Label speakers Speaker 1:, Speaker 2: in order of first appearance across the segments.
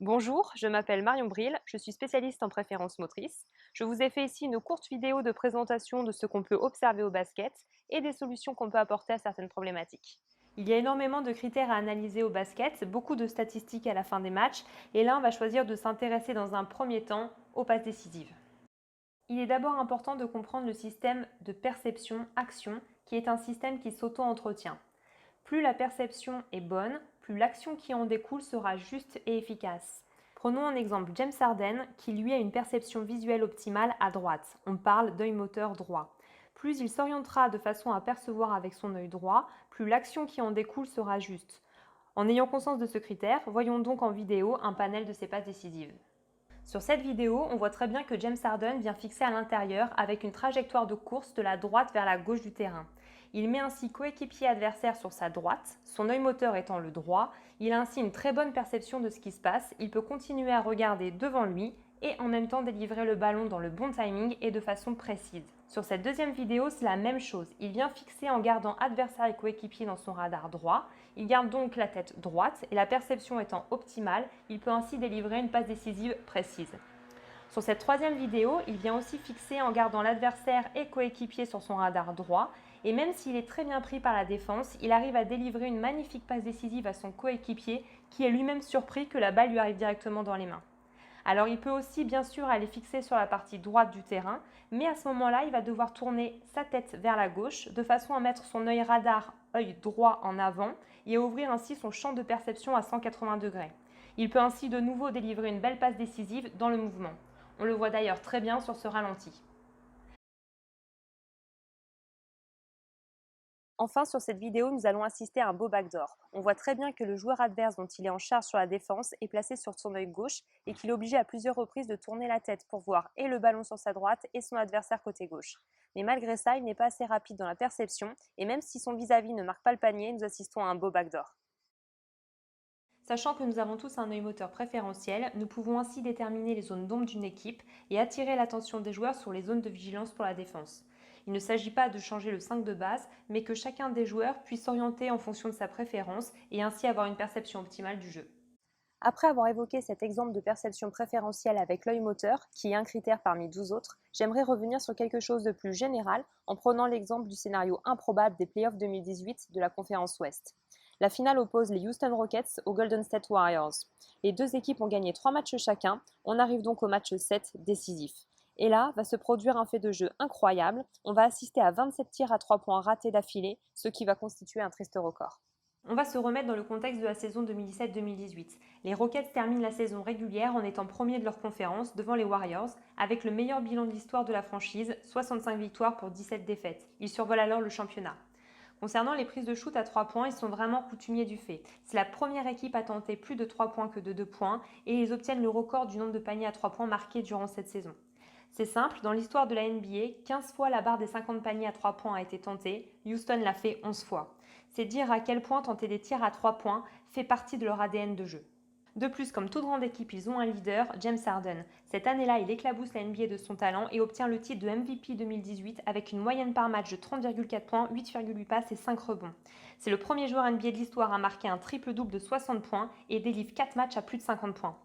Speaker 1: Bonjour, je m'appelle Marion Bril, je suis spécialiste en préférence motrice. Je vous ai fait ici une courte vidéo de présentation de ce qu'on peut observer au basket et des solutions qu'on peut apporter à certaines problématiques. Il y a énormément de critères à analyser au basket, beaucoup de statistiques à la fin des matchs, et là on va choisir de s'intéresser dans un premier temps aux passes décisives. Il est d'abord important de comprendre le système de perception-action, qui est un système qui s'auto-entretient. Plus la perception est bonne, plus l'action qui en découle sera juste et efficace. Prenons un exemple, James Harden, qui lui a une perception visuelle optimale à droite. On parle d'œil moteur droit. Plus il s'orientera de façon à percevoir avec son œil droit, plus l'action qui en découle sera juste. En ayant conscience de ce critère, voyons donc en vidéo un panel de ses passes décisives. Sur cette vidéo, on voit très bien que James Harden vient fixer à l'intérieur avec une trajectoire de course de la droite vers la gauche du terrain. Il met ainsi coéquipier adversaire sur sa droite, son œil moteur étant le droit, il a ainsi une très bonne perception de ce qui se passe, il peut continuer à regarder devant lui et en même temps délivrer le ballon dans le bon timing et de façon précise. Sur cette deuxième vidéo, c'est la même chose. Il vient fixer en gardant adversaire et coéquipier dans son radar droit. Il garde donc la tête droite et la perception étant optimale, il peut ainsi délivrer une passe décisive précise. Sur cette troisième vidéo, il vient aussi fixer en gardant l'adversaire et coéquipier sur son radar droit. Et même s'il est très bien pris par la défense, il arrive à délivrer une magnifique passe décisive à son coéquipier qui est lui-même surpris que la balle lui arrive directement dans les mains. Alors il peut aussi bien sûr aller fixer sur la partie droite du terrain, mais à ce moment-là, il va devoir tourner sa tête vers la gauche de façon à mettre son œil radar, œil droit en avant et à ouvrir ainsi son champ de perception à 180 degrés. Il peut ainsi de nouveau délivrer une belle passe décisive dans le mouvement. On le voit d'ailleurs très bien sur ce ralenti. Enfin, sur cette vidéo, nous allons assister à un beau backdoor. On voit très bien que le joueur adverse dont il est en charge sur la défense est placé sur son œil gauche et qu'il est obligé à plusieurs reprises de tourner la tête pour voir et le ballon sur sa droite et son adversaire côté gauche. Mais malgré ça, il n'est pas assez rapide dans la perception et même si son vis-à-vis ne marque pas le panier, nous assistons à un beau backdoor. Sachant que nous avons tous un œil moteur préférentiel, nous pouvons ainsi déterminer les zones d'ombre d'une équipe et attirer l'attention des joueurs sur les zones de vigilance pour la défense. Il ne s'agit pas de changer le 5 de base, mais que chacun des joueurs puisse s'orienter en fonction de sa préférence et ainsi avoir une perception optimale du jeu. Après avoir évoqué cet exemple de perception préférentielle avec l'œil moteur, qui est un critère parmi 12 autres, j'aimerais revenir sur quelque chose de plus général en prenant l'exemple du scénario improbable des playoffs 2018 de la conférence Ouest. La finale oppose les Houston Rockets aux Golden State Warriors. Les deux équipes ont gagné 3 matchs chacun, on arrive donc au match 7 décisif. Et là, va se produire un fait de jeu incroyable, on va assister à 27 tirs à 3 points ratés d'affilée, ce qui va constituer un triste record. On va se remettre dans le contexte de la saison 2017-2018. Les Rockets terminent la saison régulière en étant premiers de leur conférence devant les Warriors, avec le meilleur bilan de l'histoire de la franchise, 65 victoires pour 17 défaites. Ils survolent alors le championnat. Concernant les prises de shoot à 3 points, ils sont vraiment coutumiers du fait. C'est la première équipe à tenter plus de 3 points que de 2 points et ils obtiennent le record du nombre de paniers à 3 points marqués durant cette saison. C'est simple, dans l'histoire de la NBA, 15 fois la barre des 50 paniers à 3 points a été tentée, Houston l'a fait 11 fois. C'est dire à quel point tenter des tirs à 3 points fait partie de leur ADN de jeu. De plus, comme toute grande équipe, ils ont un leader, James Harden. Cette année-là, il éclabousse la NBA de son talent et obtient le titre de MVP 2018 avec une moyenne par match de 30,4 points, 8,8 passes et 5 rebonds. C'est le premier joueur NBA de l'histoire à marquer un triple-double de 60 points et délivre 4 matchs à plus de 50 points.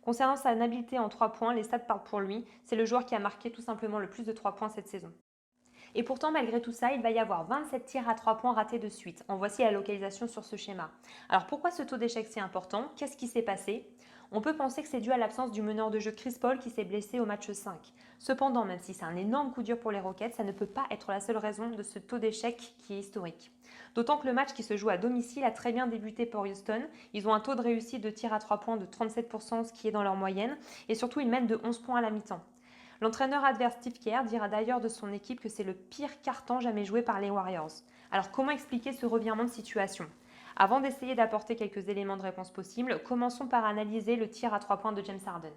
Speaker 1: Concernant sa habileté en 3 points, les stats parlent pour lui. C'est le joueur qui a marqué tout simplement le plus de 3 points cette saison. Et pourtant, malgré tout ça, il va y avoir 27 tirs à 3 points ratés de suite. En voici la localisation sur ce schéma. Alors pourquoi ce taux d'échec si important? Qu'est-ce qui s'est passé? On peut penser que c'est dû à l'absence du meneur de jeu Chris Paul qui s'est blessé au match 5. Cependant, même si c'est un énorme coup dur pour les Rockets, ça ne peut pas être la seule raison de ce taux d'échec qui est historique. D'autant que le match qui se joue à domicile a très bien débuté pour Houston. Ils ont un taux de réussite de tir à 3 points de 37%, ce qui est dans leur moyenne, et surtout ils mènent de 11 points à la mi-temps. L'entraîneur adverse Steve Kerr dira d'ailleurs de son équipe que c'est le pire carton jamais joué par les Warriors. Alors comment expliquer ce revirement de situation? Avant d'essayer d'apporter quelques éléments de réponse possibles, commençons par analyser le tir à 3 points de James Harden.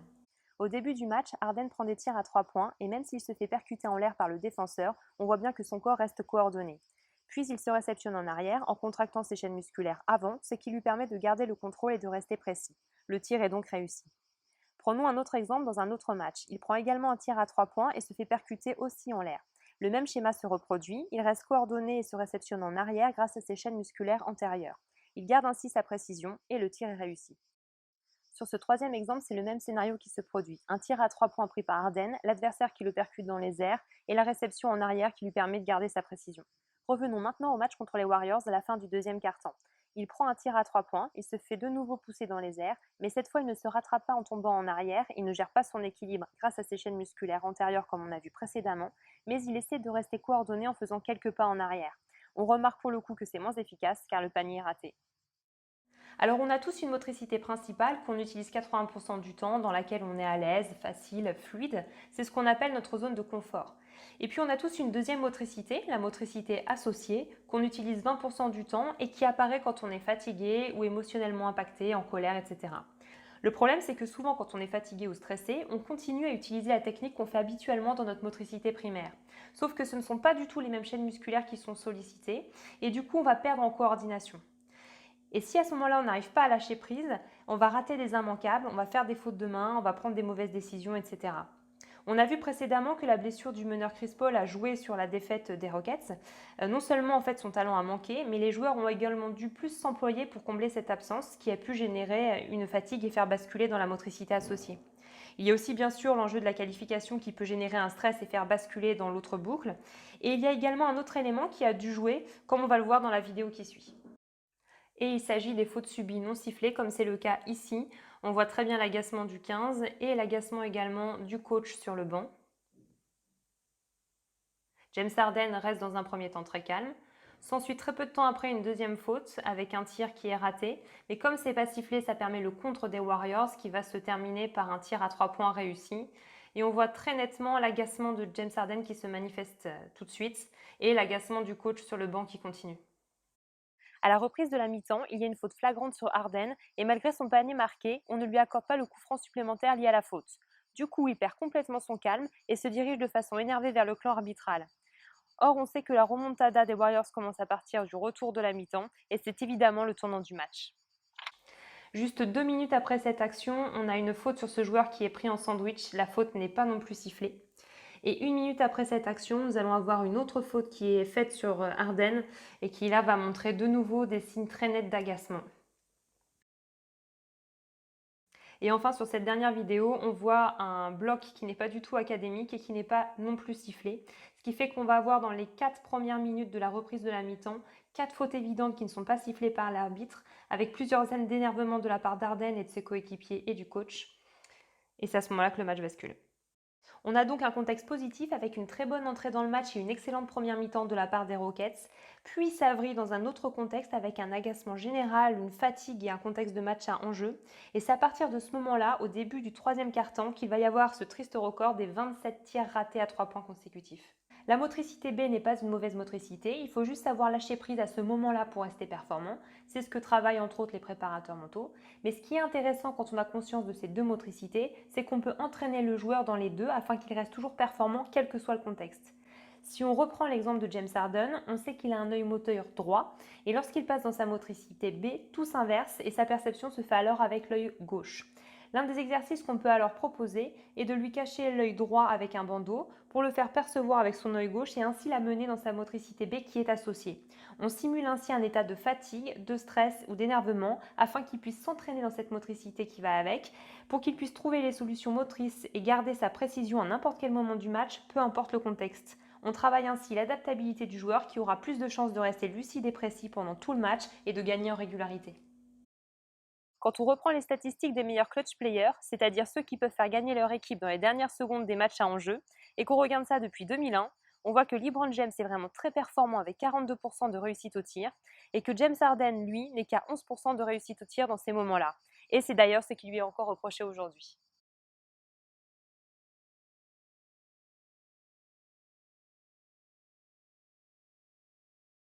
Speaker 1: Au début du match, Harden prend des tirs à 3 points et même s'il se fait percuter en l'air par le défenseur, on voit bien que son corps reste coordonné. Puis il se réceptionne en arrière en contractant ses chaînes musculaires avant, ce qui lui permet de garder le contrôle et de rester précis. Le tir est donc réussi. Prenons un autre exemple dans un autre match. Il prend également un tir à 3 points et se fait percuter aussi en l'air. Le même schéma se reproduit, il reste coordonné et se réceptionne en arrière grâce à ses chaînes musculaires antérieures. Il garde ainsi sa précision et le tir est réussi. Sur ce troisième exemple, c'est le même scénario qui se produit. Un tir à 3 points pris par Harden, l'adversaire qui le percute dans les airs et la réception en arrière qui lui permet de garder sa précision. Revenons maintenant au match contre les Warriors à la fin du deuxième quart-temps. Il prend un tir à 3 points, il se fait de nouveau pousser dans les airs, mais cette fois il ne se rattrape pas en tombant en arrière, il ne gère pas son équilibre grâce à ses chaînes musculaires antérieures comme on a vu précédemment, mais il essaie de rester coordonné en faisant quelques pas en arrière. On remarque pour le coup que c'est moins efficace car le panier est raté. Alors on a tous une motricité principale qu'on utilise 80% du temps, dans laquelle on est à l'aise, facile, fluide. C'est ce qu'on appelle notre zone de confort. Et puis on a tous une deuxième motricité, la motricité associée, qu'on utilise 20% du temps et qui apparaît quand on est fatigué ou émotionnellement impacté, en colère, etc. Le problème, c'est que souvent quand on est fatigué ou stressé, on continue à utiliser la technique qu'on fait habituellement dans notre motricité primaire. Sauf que ce ne sont pas du tout les mêmes chaînes musculaires qui sont sollicitées et du coup on va perdre en coordination. Et si à ce moment-là, on n'arrive pas à lâcher prise, on va rater des immanquables, on va faire des fautes de main, on va prendre des mauvaises décisions, etc. On a vu précédemment que la blessure du meneur Chris Paul a joué sur la défaite des Rockets. Non seulement en fait son talent a manqué, mais les joueurs ont également dû plus s'employer pour combler cette absence qui a pu générer une fatigue et faire basculer dans la motricité associée. Il y a aussi bien sûr l'enjeu de la qualification qui peut générer un stress et faire basculer dans l'autre boucle. Et il y a également un autre élément qui a dû jouer, comme on va le voir dans la vidéo qui suit. Et il s'agit des fautes subies non sifflées, comme c'est le cas ici. On voit très bien l'agacement du 15 et l'agacement également du coach sur le banc. James Harden reste dans un premier temps très calme. S'ensuit très peu de temps après une deuxième faute avec un tir qui est raté. Mais comme c'est pas sifflé, ça permet le contre des Warriors qui va se terminer par un tir à 3 points réussi. Et on voit très nettement l'agacement de James Harden qui se manifeste tout de suite et l'agacement du coach sur le banc qui continue. À la reprise de la mi-temps, il y a une faute flagrante sur Harden et malgré son panier marqué, on ne lui accorde pas le coup franc supplémentaire lié à la faute. Du coup, il perd complètement son calme et se dirige de façon énervée vers le clan arbitral. Or, on sait que la remontada des Warriors commence à partir du retour de la mi-temps et c'est évidemment le tournant du match. Juste 2 minutes après cette action, on a une faute sur ce joueur qui est pris en sandwich. La faute n'est pas non plus sifflée. Et 1 minute après cette action, nous allons avoir une autre faute qui est faite sur Harden et qui là va montrer de nouveau des signes très nets d'agacement. Et enfin, sur cette dernière vidéo, on voit un bloc qui n'est pas du tout académique et qui n'est pas non plus sifflé. Ce qui fait qu'on va avoir dans les 4 premières minutes de la reprise de la mi-temps 4 fautes évidentes qui ne sont pas sifflées par l'arbitre, avec plusieurs scènes d'énervement de la part d'Harden et de ses coéquipiers et du coach. Et c'est à ce moment-là que le match bascule. On a donc un contexte positif avec une très bonne entrée dans le match et une excellente première mi-temps de la part des Rockets, puis ça vrille dans un autre contexte avec un agacement général, une fatigue et un contexte de match à enjeu. Et c'est à partir de ce moment-là, au début du troisième quart-temps, qu'il va y avoir ce triste record des 27 tirs ratés à 3 points consécutifs. La motricité B n'est pas une mauvaise motricité, il faut juste savoir lâcher prise à ce moment-là pour rester performant. C'est ce que travaillent entre autres les préparateurs mentaux. Mais ce qui est intéressant quand on a conscience de ces deux motricités, c'est qu'on peut entraîner le joueur dans les deux afin qu'il reste toujours performant quel que soit le contexte. Si on reprend l'exemple de James Harden, on sait qu'il a un œil moteur droit et lorsqu'il passe dans sa motricité B, tout s'inverse et sa perception se fait alors avec l'œil gauche. L'un des exercices qu'on peut alors proposer est de lui cacher l'œil droit avec un bandeau pour le faire percevoir avec son œil gauche et ainsi l'amener dans sa motricité B qui est associée. On simule ainsi un état de fatigue, de stress ou d'énervement afin qu'il puisse s'entraîner dans cette motricité qui va avec, pour qu'il puisse trouver les solutions motrices et garder sa précision à n'importe quel moment du match, peu importe le contexte. On travaille ainsi l'adaptabilité du joueur qui aura plus de chances de rester lucide et précis pendant tout le match et de gagner en régularité. Quand on reprend les statistiques des meilleurs clutch players, c'est-à-dire ceux qui peuvent faire gagner leur équipe dans les dernières secondes des matchs à enjeu, et qu'on regarde ça depuis 2001, on voit que LeBron James est vraiment très performant avec 42% de réussite au tir, et que James Harden, lui, n'est qu'à 11% de réussite au tir dans ces moments-là. Et c'est d'ailleurs ce qui lui est encore reproché aujourd'hui.